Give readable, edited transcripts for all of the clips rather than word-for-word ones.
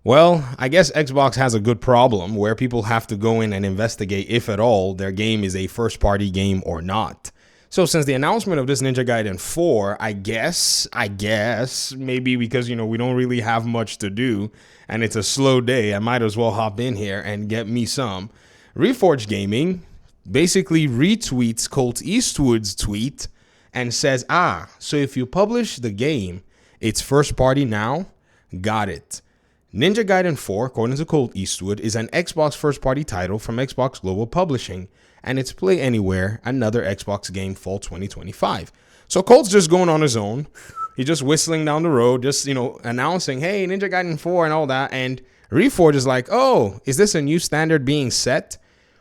Well, I guess Xbox has a good problem where people have to go in and investigate if at all their game is a first party game or not. So since the announcement of this Ninja Gaiden 4, I guess maybe because we don't really have much to do and it's a slow day, I might as well hop in here and get me some. Reforged Gaming basically retweets Colt Eastwood's tweet and says, so if you publish the game, it's first party now? Got it. Ninja Gaiden 4, according to Colt Eastwood, is an Xbox first-party title from Xbox Global Publishing, and it's Play Anywhere, another Xbox game, fall 2025. So Colt's just going on his own. He's just whistling down the road, just, announcing, hey, Ninja Gaiden 4 and all that, and Reforged is like, oh, is this a new standard being set?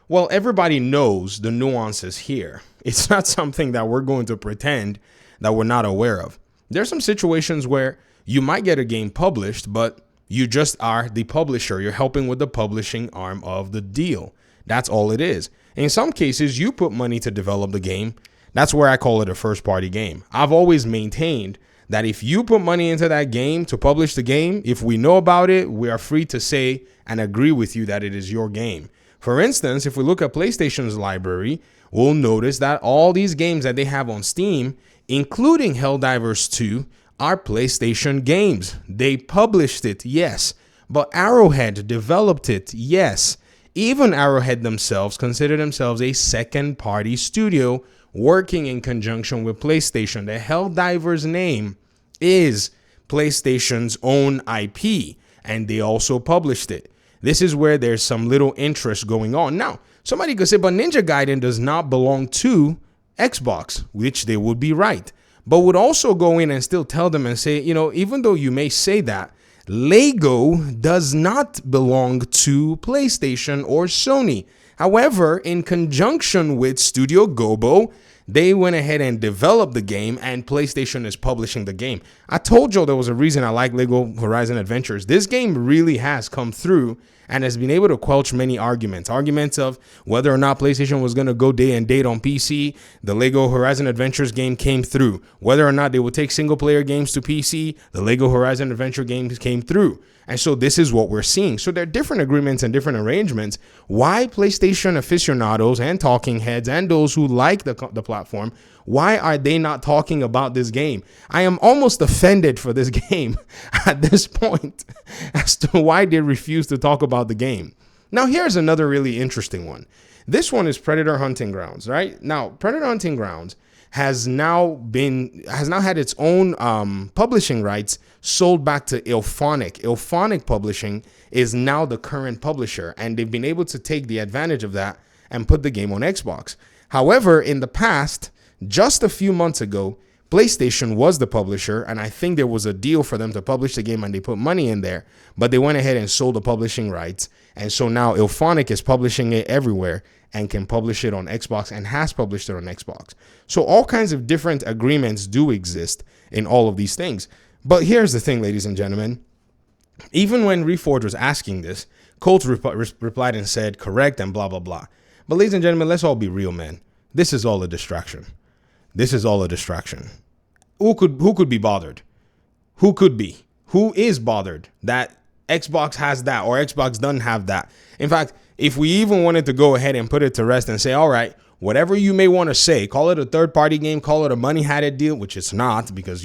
Well, everybody knows the nuances here. It's not something that we're going to pretend that we're not aware of. There's some situations where you might get a game published, but you just are the publisher. You're helping with the publishing arm of the deal. That's all it is. In some cases, you put money to develop the game. That's where I call it a first party game. I've always maintained that if you put money into that game to publish the game, if we know about it, we are free to say and agree with you that it is your game. For instance, if we look at PlayStation's library, we'll notice that all these games that they have on Steam, including Helldivers 2, are PlayStation games. They published it, yes. But Arrowhead developed it, yes. Even Arrowhead themselves consider themselves a second-party studio working in conjunction with PlayStation. The Helldivers name is PlayStation's own IP, and they also published it. This is where there's some little interest going on. Now, somebody could say, but Ninja Gaiden does not belong to Xbox, which they would be right. But would also go in and still tell them and say, even though you may say that, Lego does not belong to PlayStation or Sony. However, in conjunction with Studio Gobo, they went ahead and developed the game, and PlayStation is publishing the game. I told you there was a reason I like Lego Horizon Adventures. This game really has come through and has been able to quelch many arguments of whether or not PlayStation was going to go day and date on PC. The Lego Horizon Adventures game came through. Whether or not they would take single player games to PC, the Lego Horizon Adventure games came through. And so this is what we're seeing. So there are different agreements and different arrangements. Why PlayStation aficionados and talking heads and those who like the platform, why are they not talking about this game? I am almost offended for this game at this point as to why they refuse to talk about the game. Now, here's another really interesting one. This one is Predator Hunting Grounds, right? Now, Predator Hunting Grounds has now had its own publishing rights sold back to Ilphonic. Ilphonic Publishing is now the current publisher, and they've been able to take the advantage of that and put the game on Xbox. However, in the past, just a few months ago, PlayStation was the publisher, and I think there was a deal for them to publish the game and they put money in there, but they went ahead and sold the publishing rights. And so now Ilphonic is publishing it everywhere and can publish it on Xbox and has published it on Xbox. So all kinds of different agreements do exist in all of these things. But here's the thing, ladies and gentlemen. Even when Reforged was asking this, Colt replied and said, correct, and blah, blah, blah. But ladies and gentlemen, let's all be real, man. This is all a distraction. This is all a distraction. Who could be bothered? Who could be? Who is bothered that Xbox has that or Xbox doesn't have that? In fact, if we even wanted to go ahead and put it to rest and say, all right, whatever you may want to say, call it a third-party game, call it a money-hatted deal, which it's not because,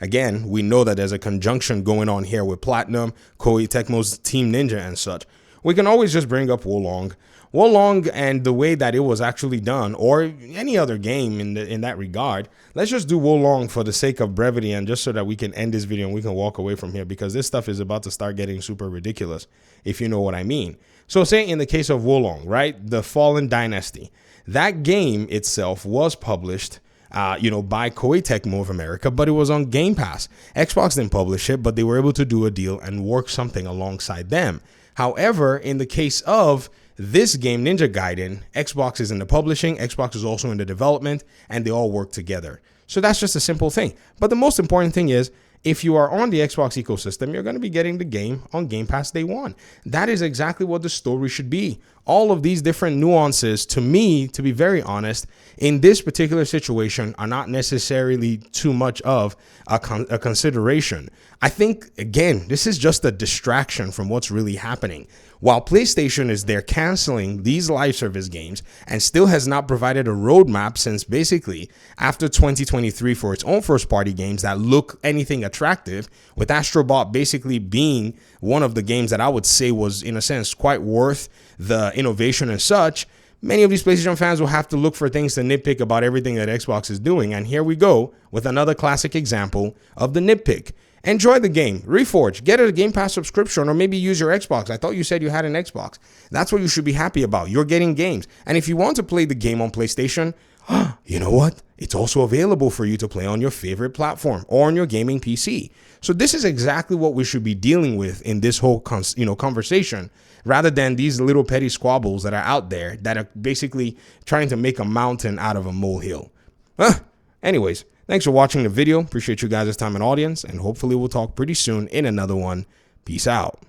again, we know that there's a conjunction going on here with Platinum, Koei Tecmo's Team Ninja and such. We can always just bring up Wolong. Wolong and the way that it was actually done, or any other game in that regard. Let's just do Wolong for the sake of brevity and just so that we can end this video and we can walk away from here, because this stuff is about to start getting super ridiculous, if you know what I mean. So say in the case of Wolong, right, the Fallen Dynasty, that game itself was published by Koei Tecmo of America, but it was on Game Pass. Xbox didn't publish it, but they were able to do a deal and work something alongside them. However, in the case of this game, Ninja Gaiden, Xbox is in the publishing, Xbox is also in the development, and they all work together. So that's just a simple thing. But the most important thing is, if you are on the Xbox ecosystem, you're going to be getting the game on Game Pass day one. That is exactly what the story should be. All of these different nuances, to me, to be very honest, in this particular situation are not necessarily too much of a consideration. I think, again, this is just a distraction from what's really happening. While PlayStation is there canceling these live service games and still has not provided a roadmap since basically after 2023 for its own first party games that look anything attractive, with Astro Bot basically being one of the games that I would say was, in a sense, quite worth the innovation and such, many of these PlayStation fans will have to look for things to nitpick about everything that Xbox is doing. And here we go with another classic example of the nitpick. Enjoy the game. Reforge. Get a Game Pass subscription, or maybe use your Xbox. I thought you said you had an Xbox. That's what you should be happy about. You're getting games. And if you want to play the game on PlayStation, you know what? It's also available for you to play on your favorite platform or on your gaming PC. So this is exactly what we should be dealing with in this whole conversation, rather than these little petty squabbles that are out there that are basically trying to make a mountain out of a molehill. Anyways, thanks for watching the video. Appreciate you guys' time and audience, and hopefully we'll talk pretty soon in another one. Peace out.